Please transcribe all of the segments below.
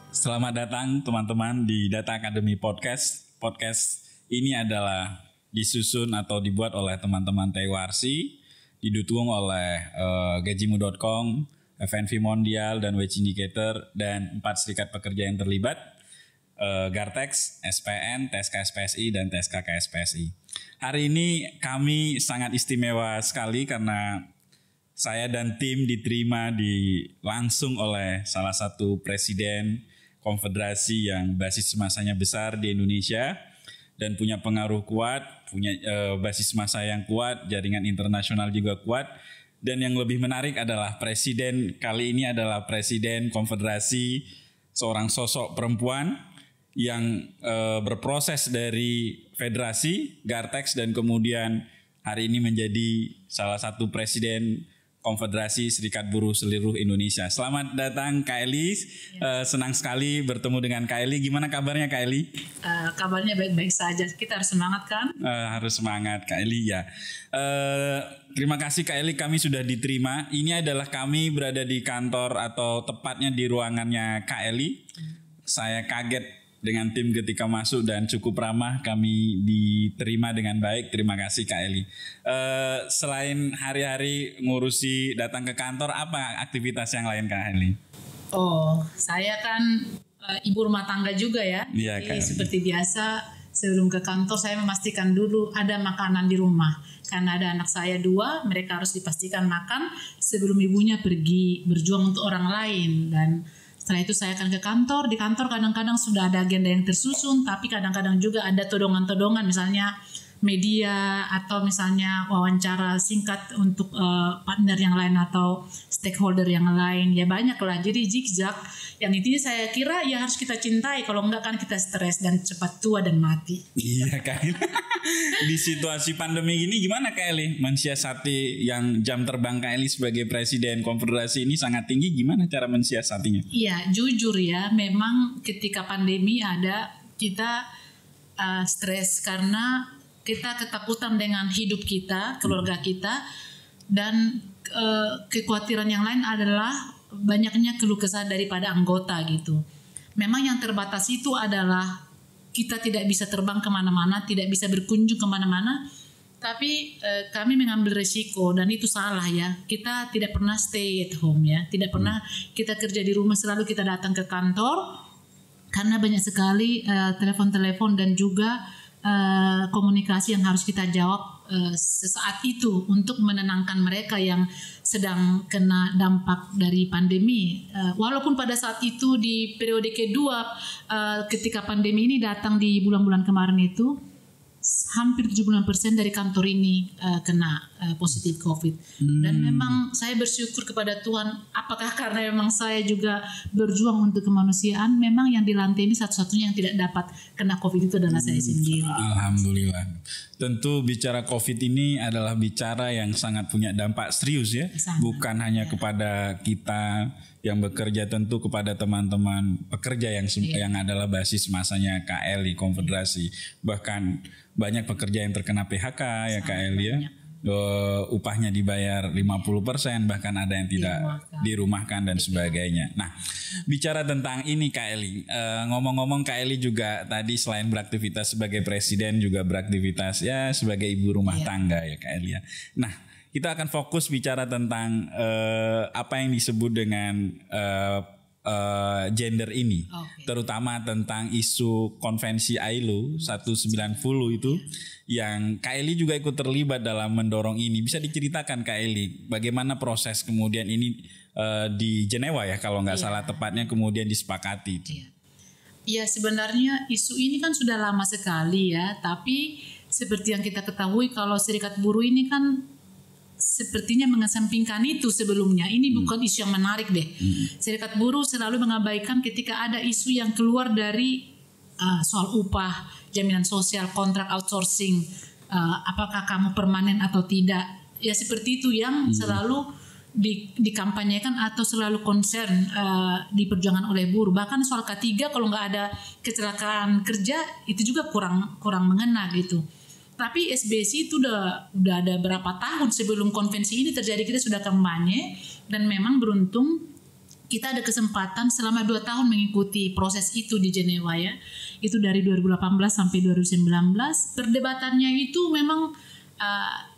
Selamat datang teman-teman di Data Academy Podcast. Podcast ini adalah disusun atau dibuat oleh teman-teman TWRC, didukung oleh gajimu.com, FNV Mondial, dan Wage Indicator, dan 4 serikat pekerja yang terlibat, Gartex, SPN, TSK SPSI, dan TSK KSPSI. Hari ini kami sangat istimewa sekali karena saya dan tim diterima langsung oleh salah satu presiden konfederasi yang basis masanya besar di Indonesia dan punya pengaruh kuat, punya basis massa yang kuat, jaringan internasional juga kuat. Dan yang lebih menarik adalah presiden kali ini adalah presiden konfederasi, seorang sosok perempuan yang berproses dari federasi Gartex dan kemudian hari ini menjadi salah satu presiden Konfederasi Serikat Buruh seluruh Indonesia. Selamat datang Kak Eli. Senang sekali bertemu dengan Kak Eli. Gimana kabarnya Kak Eli? Kabarnya baik-baik saja. Kita harus semangat kan? Harus semangat Kak Eli ya. Terima kasih Kak Eli, kami sudah diterima. Ini adalah kami berada di kantor atau tepatnya di ruangannya Kak Eli. Saya kaget dengan tim ketika masuk dan cukup ramah, kami diterima dengan baik. Terima kasih Kak Eli. Selain hari-hari ngurusi datang ke kantor, apa aktivitas yang lain Kak Eli? Oh, saya kan ibu rumah tangga juga ya. Iya, jadi seperti biasa sebelum ke kantor saya memastikan dulu ada makanan di rumah. Karena ada anak saya 2, mereka harus dipastikan makan sebelum ibunya pergi berjuang untuk orang lain. Dan setelah itu saya akan ke kantor. Di kantor kadang-kadang sudah ada agenda yang tersusun, tapi kadang-kadang juga ada todongan-todongan, misalnya media atau misalnya wawancara singkat untuk partner yang lain atau stakeholder yang lain. Ya banyak lah, jadi zigzag. Yang intinya saya kira ya harus kita cintai, kalau enggak kan kita stres dan cepat tua dan mati. Iya Kak. Di situasi pandemi ini gimana Kak Eli mensiasati yang jam terbang Kak Eli sebagai presiden konfederasi ini sangat tinggi, gimana cara mensiasatinya? Iya jujur ya, memang ketika pandemi kita stres karena kita ketakutan dengan hidup kita, keluarga kita, dan kekhawatiran yang lain adalah banyaknya keluh kesah daripada anggota gitu. Memang yang terbatas itu adalah kita tidak bisa terbang kemana-mana, tidak bisa berkunjung kemana-mana, tapi kami mengambil resiko dan itu salah ya. Kita tidak pernah stay at home ya, tidak pernah kita kerja di rumah, selalu kita datang ke kantor karena banyak sekali telepon-telepon dan juga komunikasi yang harus kita jawab sesaat itu untuk menenangkan mereka yang sedang kena dampak dari pandemi. Walaupun pada saat itu di periode kedua ketika pandemi ini datang di bulan-bulan kemarin itu hampir 70% dari kantor ini kena positif COVID. Dan memang saya bersyukur kepada Tuhan, apakah karena memang saya juga berjuang untuk kemanusiaan, memang yang di lantai ini satu-satunya yang tidak dapat kena COVID itu adalah saya sendiri. Alhamdulillah. Tentu bicara COVID ini adalah bicara yang sangat punya dampak serius ya. Sangat. Bukan hanya kepada kita yang bekerja, tentu kepada teman-teman pekerja yang adalah basis masanya Kak Eli Konfederasi. Bahkan banyak pekerja yang terkena PHK ya Kak Eli ya. Upahnya dibayar 50%, bahkan ada yang tidak dirumahkan dan sebagainya. Nah, bicara tentang ini Kak Eli, ngomong-ngomong Kak Eli juga tadi selain beraktivitas sebagai presiden juga beraktivitas ya sebagai ibu rumah tangga ya Kak Eli ya. Nah, kita akan fokus bicara tentang apa yang disebut dengan gender ini, terutama tentang isu konvensi ILO 190 itu yang Kak Eli juga ikut terlibat dalam mendorong ini. Bisa diceritakan Kak Eli bagaimana proses kemudian ini di Jenewa ya kalau nggak salah tepatnya kemudian disepakati itu. Ya sebenarnya isu ini kan sudah lama sekali ya, tapi seperti yang kita ketahui kalau serikat buruh ini kan sepertinya mengesampingkan itu sebelumnya. Ini bukan isu yang menarik deh. Serikat buruh selalu mengabaikan ketika ada isu yang keluar dari soal upah, jaminan sosial, kontrak outsourcing, apakah kamu permanen atau tidak. Ya seperti itu yang selalu dikampanyekan atau selalu concern diperjuangkan oleh buruh. Bahkan soal K3 kalau nggak ada kecelakaan kerja itu juga kurang mengena gitu. Tapi SBSI itu udah ada berapa tahun sebelum konvensi ini terjadi kita sudah kampanye Dan memang beruntung kita ada kesempatan selama 2 tahun mengikuti proses itu di Jenewa ya. Itu dari 2018 sampai 2019. Perdebatannya itu memang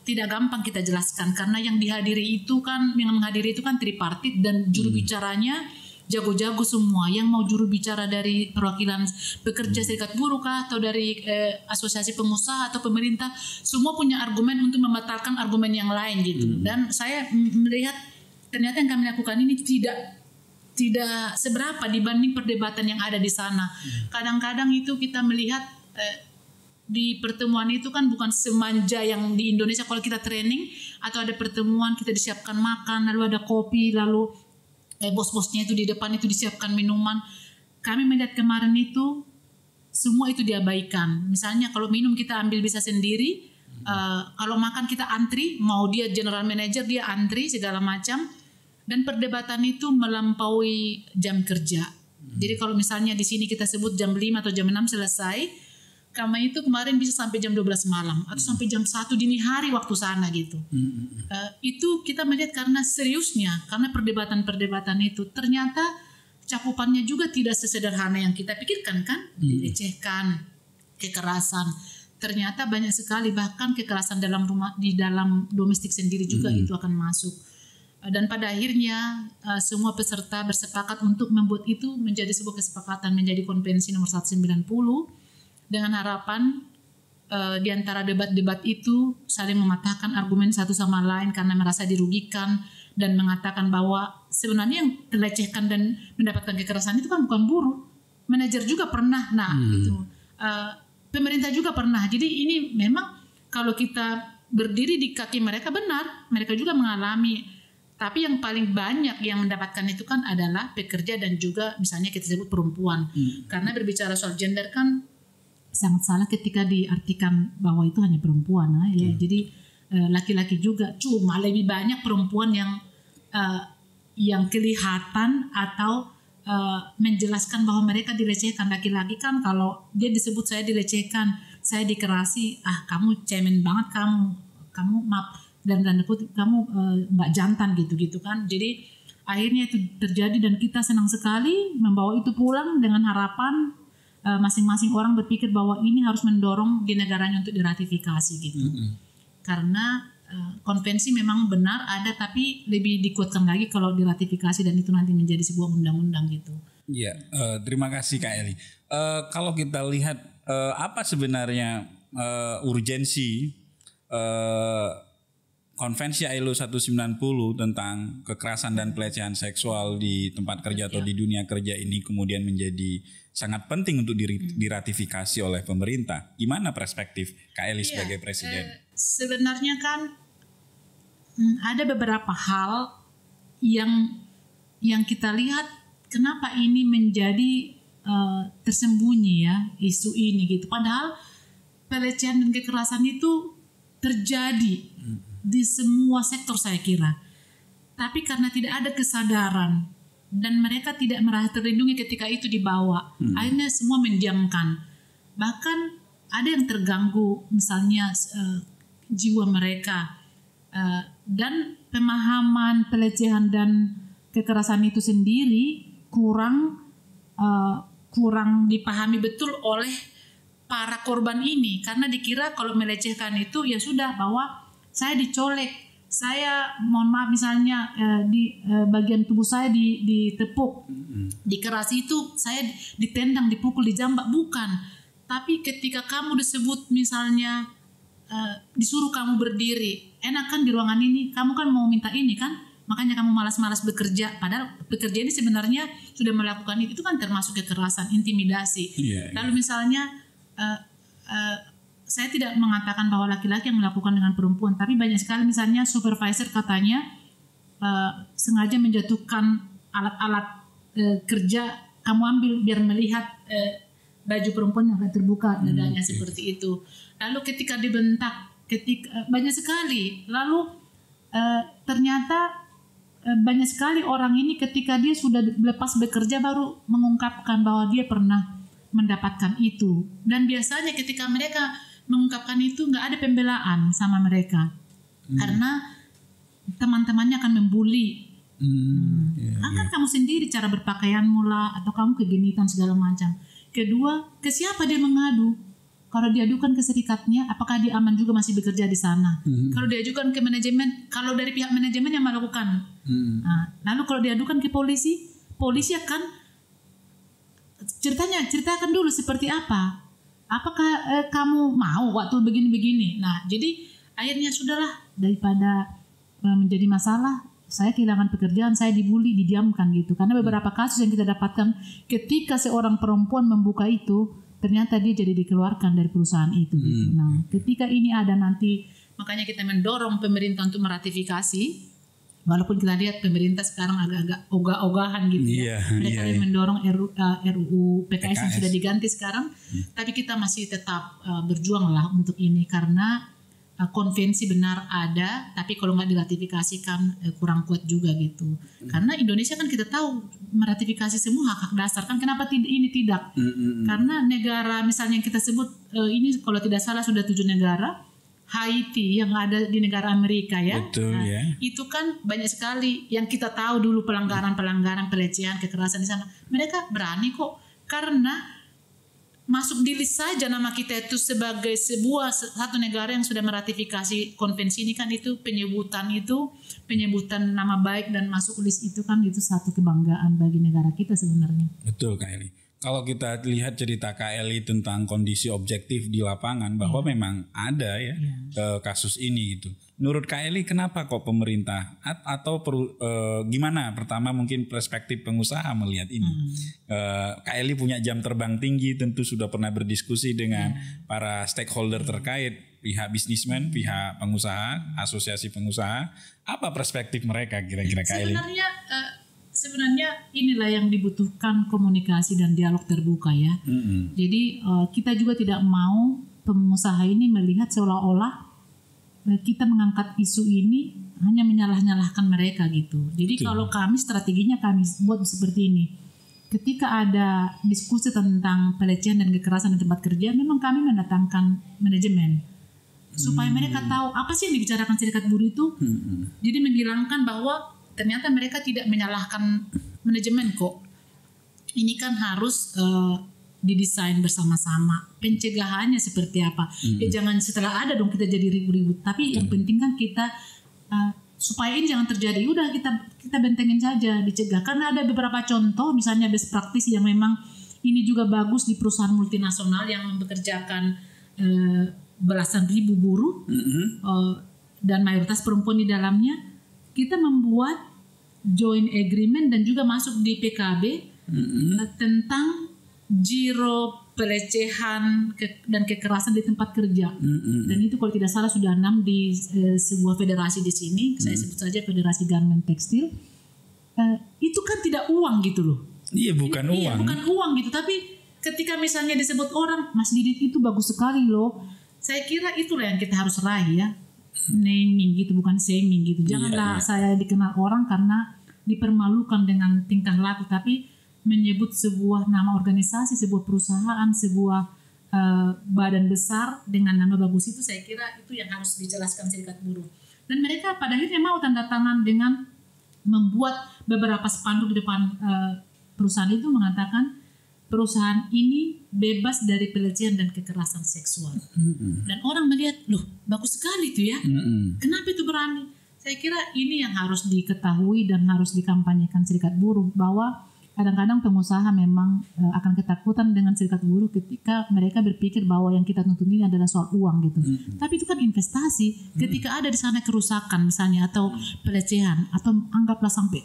tidak gampang kita jelaskan karena yang menghadiri itu kan tripartit dan juru bicaranya jago-jago semua. Yang mau juru bicara dari perwakilan pekerja serikat buruh kah, atau dari asosiasi pengusaha atau pemerintah, semua punya argumen untuk membatalkan argumen yang lain gitu. Dan saya melihat ternyata yang kami lakukan ini tidak seberapa dibanding perdebatan yang ada di sana. Kadang-kadang itu kita melihat di pertemuan itu kan bukan semanja yang di Indonesia kalau kita training atau ada pertemuan kita disiapkan makan, lalu ada kopi, lalu bos-bosnya itu di depan itu disiapkan minuman. Kami melihat kemarin itu semua itu diabaikan. Misalnya kalau minum kita ambil bisa sendiri, kalau makan kita antri, mau dia general manager dia antri segala macam. Dan perdebatan itu melampaui jam kerja. Jadi kalau misalnya di sini kita sebut jam 5 atau jam 6 selesai, kami itu kemarin bisa sampai jam 12 malam atau sampai jam 1 dini hari waktu sana gitu. Itu kita melihat karena seriusnya, karena perdebatan-perdebatan itu ternyata cakupannya juga tidak sesederhana yang kita pikirkan kan, dilecehkan, kekerasan. Ternyata banyak sekali, bahkan kekerasan dalam rumah, di dalam domestik sendiri juga itu akan masuk. Dan pada akhirnya semua peserta bersepakat untuk membuat itu menjadi sebuah kesepakatan, menjadi konvensi nomor 190 dengan harapan di antara debat-debat itu saling mematahkan argumen satu sama lain karena merasa dirugikan dan mengatakan bahwa sebenarnya yang terlecehkan dan mendapatkan kekerasan itu kan bukan buruh, manajer juga pernah, itu pemerintah juga pernah. Jadi ini memang kalau kita berdiri di kaki mereka benar, mereka juga mengalami. Tapi yang paling banyak yang mendapatkan itu kan adalah pekerja dan juga misalnya kita sebut perempuan. Karena berbicara soal gender kan sangat salah ketika diartikan bahwa itu hanya perempuan. Ya. Jadi laki-laki juga, cuma lebih banyak perempuan yang kelihatan atau menjelaskan bahwa mereka dilecehkan. Laki-laki kan kalau dia disebut saya dilecehkan, saya dikerasi, kamu cemen banget, kamu maaf, dan tanda kutip kamu nggak jantan gitu kan. Jadi akhirnya itu terjadi dan kita senang sekali membawa itu pulang dengan harapan masing-masing orang berpikir bahwa ini harus mendorong di negaranya untuk diratifikasi gitu. Karena konvensi memang benar ada, tapi lebih dikuatkan lagi kalau diratifikasi dan itu nanti menjadi sebuah undang-undang gitu. Iya, terima kasih Kak Eli. Kalau kita lihat apa sebenarnya urgensi Konvensi ILO 190 tentang kekerasan dan pelecehan seksual di tempat kerja atau di dunia kerja ini kemudian menjadi sangat penting untuk diratifikasi oleh pemerintah. Gimana perspektif Kak Eli sebagai presiden? Sebenarnya kan ada beberapa hal yang kita lihat kenapa ini menjadi tersembunyi ya isu ini gitu. Padahal pelecehan dan kekerasan itu terjadi di semua sektor saya kira. Tapi karena tidak ada kesadaran dan mereka tidak merasa terlindungi ketika itu dibawa, akhirnya semua mendiamkan. Bahkan ada yang terganggu misalnya jiwa mereka dan pemahaman pelecehan dan kekerasan itu sendiri kurang dipahami betul oleh para korban ini, karena dikira kalau melecehkan itu ya sudah bahwa saya dicolek, saya mohon maaf misalnya di bagian tubuh saya ditepuk, dikerasi itu saya ditendang, dipukul, dijambak, bukan. Tapi ketika kamu disebut misalnya disuruh kamu berdiri, enak kan di ruangan ini, kamu kan mau minta ini kan, makanya kamu malas-malas bekerja. Padahal bekerja ini sebenarnya sudah melakukan itu kan termasuk kekerasan, intimidasi. Lalu misalnya saya tidak mengatakan bahwa laki-laki yang melakukan dengan perempuan, tapi banyak sekali misalnya supervisor katanya sengaja menjatuhkan alat-alat kerja, kamu ambil biar melihat baju perempuan yang terbuka dadanya seperti itu. Lalu ketika dibentak, banyak sekali. Lalu ternyata banyak sekali orang ini ketika dia sudah lepas bekerja baru mengungkapkan bahwa dia pernah mendapatkan itu. Dan biasanya ketika mereka mengungkapkan itu nggak ada pembelaan sama mereka, karena teman-temannya akan membuli Akan kamu sendiri cara berpakaianmu lah, atau kamu kegenitan segala macam. Kedua, ke siapa dia mengadu? Kalau diadukan ke serikatnya, apakah dia aman juga masih bekerja di sana? Kalau diajukan ke manajemen, kalau dari pihak manajemen yang melakukan. Lalu kalau diadukan ke polisi, polisi akan ceritakan dulu seperti apa. Apakah kamu mau waktu begini-begini? Nah, jadi akhirnya sudahlah, daripada menjadi masalah, saya kehilangan pekerjaan, saya dibully, didiamkan gitu. Karena beberapa kasus yang kita dapatkan ketika seorang perempuan membuka itu, ternyata dia jadi dikeluarkan dari perusahaan itu. Gitu. Nah, ketika ini ada nanti, makanya kita mendorong pemerintah untuk meratifikasi. Walaupun kita lihat pemerintah sekarang agak-agak ogah-ogahan gitu ya. Mereka mendorong RUU PKS yang sudah diganti sekarang. Tapi kita masih tetap berjuang lah untuk ini karena konvensi benar ada, tapi kalau nggak diratifikasikan kurang kuat juga gitu. Karena Indonesia kan kita tahu meratifikasi semua hak-hak dasar kan, kenapa ini tidak? Karena negara misalnya yang kita sebut ini kalau tidak salah sudah 7 negara, Haiti yang ada di negara Amerika ya. Betul, ya. Itu kan banyak sekali yang kita tahu dulu pelanggaran pelecehan, kekerasan di sana. Mereka berani kok karena masuk di list saja nama kita itu sebagai satu negara yang sudah meratifikasi konvensi ini kan, itu penyebutan nama baik dan masuk list itu kan, itu satu kebanggaan bagi negara kita sebenarnya. Betul Kak Eli. Kalau kita lihat cerita Kak Eli tentang kondisi objektif di lapangan bahwa memang ada ya kasus ini gitu. Menurut Kak Eli kenapa kok pemerintah atau gimana? Pertama mungkin perspektif pengusaha melihat ini. Kak Eli punya jam terbang tinggi, tentu sudah pernah berdiskusi dengan para stakeholder terkait, pihak bisnismen, pihak pengusaha, asosiasi pengusaha. Apa perspektif mereka kira-kira Kak Eli? Sebenarnya inilah yang dibutuhkan, komunikasi dan dialog terbuka ya. Jadi kita juga tidak mau pengusaha ini melihat seolah-olah kita mengangkat isu ini hanya menyalah-nyalahkan mereka gitu. Jadi kalau kami strateginya kami buat seperti ini. Ketika ada diskusi tentang pelecehan dan kekerasan di tempat kerja, memang kami mendatangkan manajemen supaya mereka tahu apa sih yang dibicarakan serikat buruh itu. Jadi menghilangkan bahwa ternyata mereka tidak menyalahkan manajemen kok. Ini kan harus didesain bersama-sama. Pencegahannya seperti apa? Jangan setelah ada dong kita jadi ribut-ribut. Tapi yang penting kan kita supaya ini jangan terjadi. Udah kita bentengin saja, dicegah. Karena ada beberapa contoh, misalnya best practice yang memang ini juga bagus di perusahaan multinasional yang mempekerjakan belasan ribu buruh dan mayoritas perempuan di dalamnya. Kita membuat joint agreement dan juga masuk di PKB tentang zero pelecehan dan kekerasan di tempat kerja. Dan itu kalau tidak salah sudah 6 di sebuah federasi di sini. Saya sebut saja Federasi Garment Tekstil. Itu kan tidak uang gitu loh. Iya, bukan uang. Iya, bukan uang gitu. Tapi ketika misalnya disebut orang, Mas Didit itu bagus sekali loh. Saya kira itulah yang kita harus raih ya. Naming gitu, bukan shaming gitu. Janganlah saya dikenal orang karena dipermalukan dengan tingkah laku, tapi menyebut sebuah nama organisasi, sebuah perusahaan, sebuah badan besar dengan nama bagus, itu saya kira itu yang harus dijelaskan serikat buruh. Dan mereka pada akhirnya mau tanda tangan dengan membuat beberapa spanduk di depan perusahaan itu mengatakan perusahaan ini bebas dari pelecehan dan kekerasan seksual. Dan orang melihat, loh bagus sekali itu ya. Kenapa itu berani? Saya kira ini yang harus diketahui dan harus dikampanyekan serikat buruh, bahwa kadang-kadang pengusaha memang akan ketakutan dengan serikat buruh ketika mereka berpikir bahwa yang kita tuntut ini adalah soal uang gitu. Tapi itu kan investasi. Ketika ada di sana kerusakan misalnya atau pelecehan atau anggaplah sampai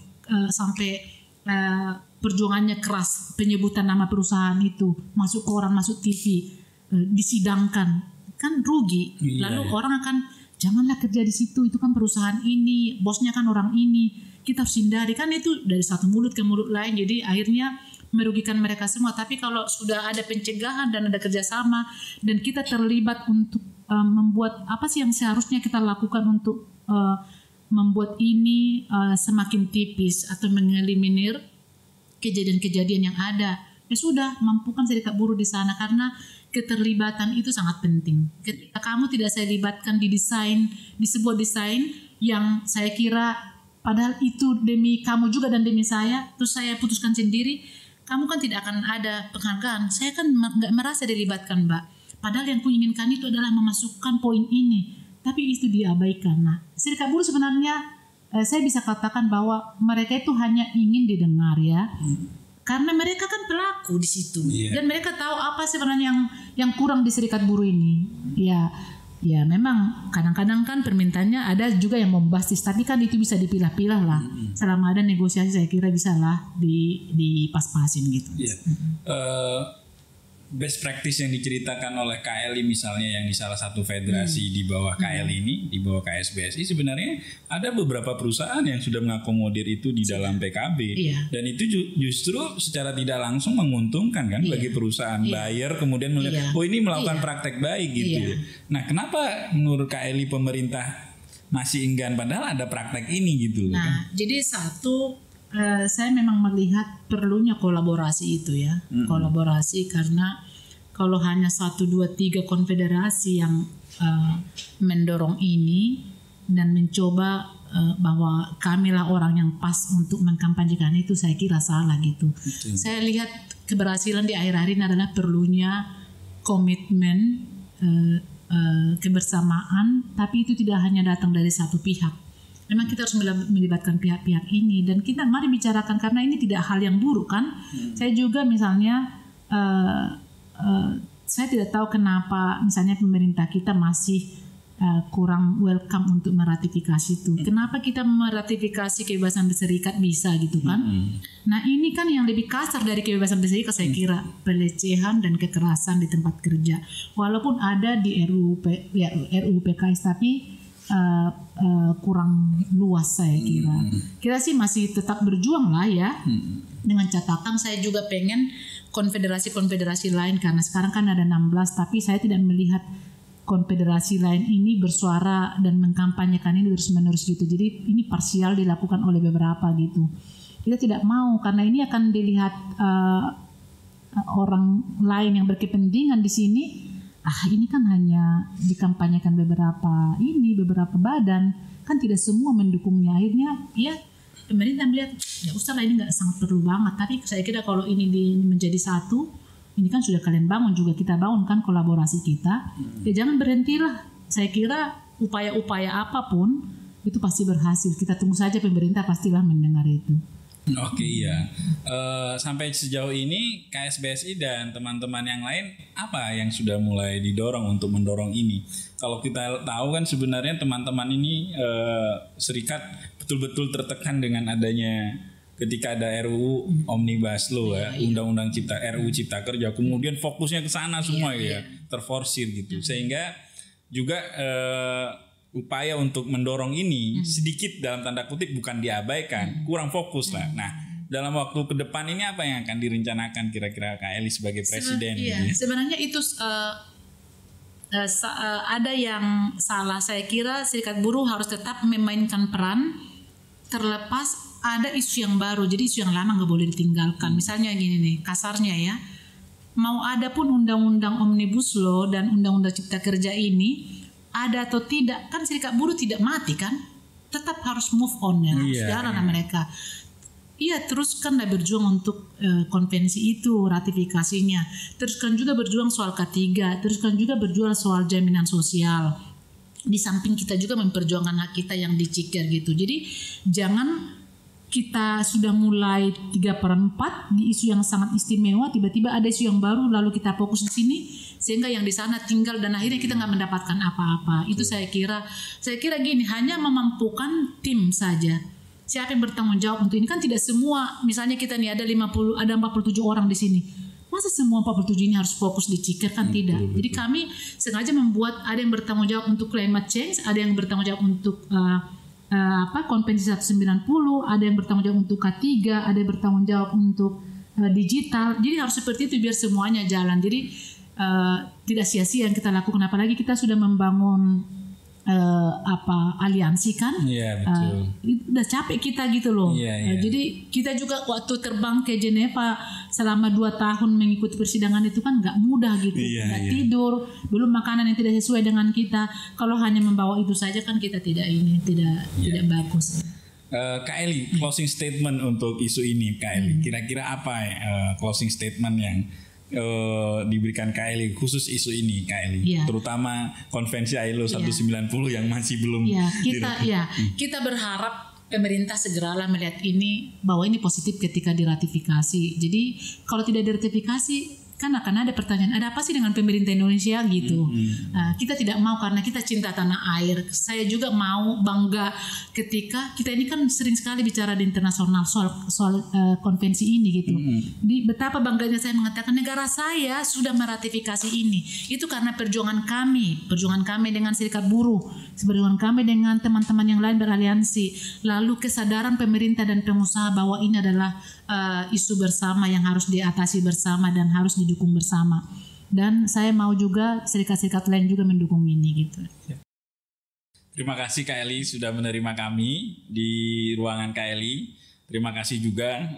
perjuangannya keras, penyebutan nama perusahaan itu masuk koran, masuk TV, disidangkan, kan rugi. Lalu orang akan janganlah kerja di situ, itu kan perusahaan ini, bosnya kan orang ini, kita harus hindari. Kan itu dari satu mulut ke mulut lain, jadi akhirnya merugikan mereka semua. Tapi kalau sudah ada pencegahan dan ada kerjasama dan kita terlibat untuk membuat apa sih yang seharusnya kita lakukan untuk membuat ini semakin tipis atau mengeliminir kejadian-kejadian yang ada, ya sudah, mampukan serikat buruh di sana, karena keterlibatan itu sangat penting. Ketika kamu tidak saya libatkan di sebuah desain yang saya kira padahal itu demi kamu juga dan demi saya, terus saya putuskan sendiri, kamu kan tidak akan ada penghargaan. Saya kan nggak merasa dilibatkan, Mbak. Padahal yang kuinginkan itu adalah memasukkan poin ini, tapi itu diabaikan. Nah, serikat buruh sebenarnya saya bisa katakan bahwa mereka itu hanya ingin didengar ya. Karena mereka kan pelaku di situ, dan mereka tahu apa sebenarnya yang kurang di serikat buruh ini. Ya memang kadang-kadang kan permintaannya ada juga yang bombastis, tapi kan itu bisa dipilah-pilah lah. Selama ada negosiasi saya kira bisa lah dipas-pasin gitu. Best practice yang diceritakan oleh KLI misalnya yang di salah satu federasi di bawah KLI ini, di bawah KSBSI, sebenarnya ada beberapa perusahaan yang sudah mengakomodir itu di dalam PKB. Dan itu justru secara tidak langsung menguntungkan kan bagi perusahaan. Buyer kemudian melihat, oh ini melakukan praktek baik gitu ya. Nah, kenapa menurut KLI pemerintah masih enggan padahal ada praktek ini gitu? Nah, jadi satu, saya memang melihat perlunya kolaborasi itu ya. Kolaborasi karena kalau hanya 1, 2, 3 konfederasi yang mendorong ini dan mencoba bahwa kamilah orang yang pas untuk mengkampanyekan itu, saya kira salah gitu. Saya lihat keberhasilan di akhir-akhir ini adalah perlunya komitmen, kebersamaan, tapi itu tidak hanya datang dari satu pihak. Memang kita harus melibatkan pihak-pihak ini, dan kita mari bicarakan karena ini tidak hal yang buruk kan. Saya juga misalnya saya tidak tahu kenapa misalnya pemerintah kita masih kurang welcome untuk meratifikasi itu. Kenapa kita meratifikasi kebebasan berserikat bisa gitu kan? Nah ini kan yang lebih kasar dari kebebasan berserikat saya kira, pelecehan dan kekerasan di tempat kerja. Walaupun ada di RUU PKS tapi kurang luas saya kira. Kita sih masih tetap berjuang lah ya. Dengan catatan saya juga pengen konfederasi-konfederasi lain, karena sekarang kan ada 16, tapi saya tidak melihat konfederasi lain ini bersuara dan mengkampanyekan ini terus-menerus gitu. Jadi ini parsial dilakukan oleh beberapa gitu. Kita tidak mau karena ini akan dilihat orang lain yang berkepentingan di sini. Ini kan hanya dikampanyekan beberapa badan, kan tidak semua mendukungnya. Akhirnya ya pemerintah melihat ya usahlah ini nggak sangat perlu banget. Tapi saya kira kalau ini menjadi satu, ini kan sudah kalian bangun juga, kita bangun kan kolaborasi kita. Ya jangan berhentilah. Saya kira upaya-upaya apapun itu pasti berhasil. Kita tunggu saja, pemerintah pastilah mendengar itu. Oke, iya. Sampai sejauh ini KSBSI dan teman-teman yang lain apa yang sudah mulai didorong untuk mendorong ini? Kalau kita tahu kan sebenarnya teman-teman ini serikat betul-betul tertekan dengan adanya ketika ada RUU Omnibus Law Undang-Undang RUU Cipta Kerja, kemudian fokusnya ke sana semua terforsir gitu. Sehingga juga upaya untuk mendorong ini sedikit dalam tanda kutip bukan diabaikan, kurang fokus lah. Nah, dalam waktu ke depan ini apa yang akan direncanakan kira-kira KLI sebagai presiden? Sebenarnya itu ada yang salah. Saya kira serikat buruh harus tetap memainkan peran terlepas ada isu yang baru. Jadi isu yang lama nggak boleh ditinggalkan. Misalnya gini nih, kasarnya ya, mau ada pun undang-undang Omnibus Law dan undang-undang Cipta Kerja ini ada atau tidak, kan serikat buruh tidak mati kan, tetap harus move on ya, jalan mereka. Iya, teruskanlah berjuang untuk konvensi itu, ratifikasinya. Teruskan juga berjuang soal K3, teruskan juga berjuang soal jaminan sosial. Di samping kita juga memperjuangkan hak kita yang dicikir gitu. Jadi jangan kita sudah mulai 3/4 di isu yang sangat istimewa, tiba-tiba ada isu yang baru lalu kita fokus di sini sehingga yang di sana tinggal dan akhirnya kita nggak mendapatkan apa-apa. Itu saya kira gini, hanya memampukan tim saja. Siapa yang bertanggung jawab untuk ini? Kan tidak semua, misalnya kita nih ada 47 orang di sini. Masa semua 47 ini harus fokus di Cikir? Kan tidak. Jadi kami sengaja membuat ada yang bertanggung jawab untuk climate change, ada yang bertanggung jawab untuk konvensi 190, ada yang bertanggung jawab untuk K3, ada yang bertanggung jawab untuk digital. Jadi harus seperti itu biar semuanya jalan. Jadi tidak sia-sia yang kita lakukan, apalagi kita sudah membangun aliansi kan. Betul. Udah capek kita gitu loh. Jadi kita juga waktu terbang ke Jeneva selama 2 tahun mengikuti persidangan itu kan nggak mudah gitu. Nggak tidur, belum makanan yang tidak sesuai dengan kita. Kalau hanya membawa itu saja kan kita tidak bagus. Kak Eli, closing statement untuk isu ini, Kak Eli. Kira-kira apa closing statement yang diberikan Kak Eli khusus isu ini, Kak Eli, terutama konvensi ILO 190 yang masih belum kita berharap pemerintah segeralah melihat ini bahwa ini positif ketika diratifikasi. Jadi kalau tidak diratifikasi kan akan ada pertanyaan, ada apa sih dengan pemerintah Indonesia gitu. Kita tidak mau karena kita cinta tanah air. Saya juga mau bangga ketika kita ini kan sering sekali bicara di internasional soal konvensi ini gitu. Di betapa bangganya saya mengatakan negara saya sudah meratifikasi ini. Itu karena perjuangan kami dengan serikat buruh, perjuangan kami dengan teman-teman yang lain beraliansi. Lalu kesadaran pemerintah dan pengusaha bahwa ini adalah isu bersama yang harus diatasi bersama dan harus didukung bersama. Dan saya mau juga serikat-serikat lain juga mendukung ini gitu. Terima kasih Kak Eli sudah menerima kami di ruangan Kak Eli. Terima kasih juga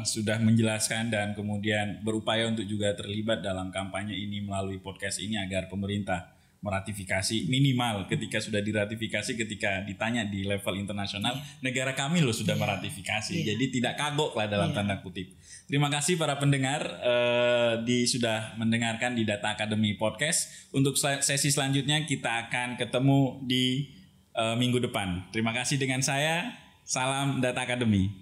sudah menjelaskan dan kemudian berupaya untuk juga terlibat dalam kampanye ini melalui podcast ini agar pemerintah meratifikasi minimal ketika sudah diratifikasi, ketika ditanya di level internasional negara kami loh sudah meratifikasi, jadi tidak kagok lah dalam tanda kutip. Terima kasih para pendengar sudah mendengarkan di Data Academy Podcast. Untuk sesi selanjutnya kita akan ketemu di minggu depan. Terima kasih dengan saya, salam Data Academy.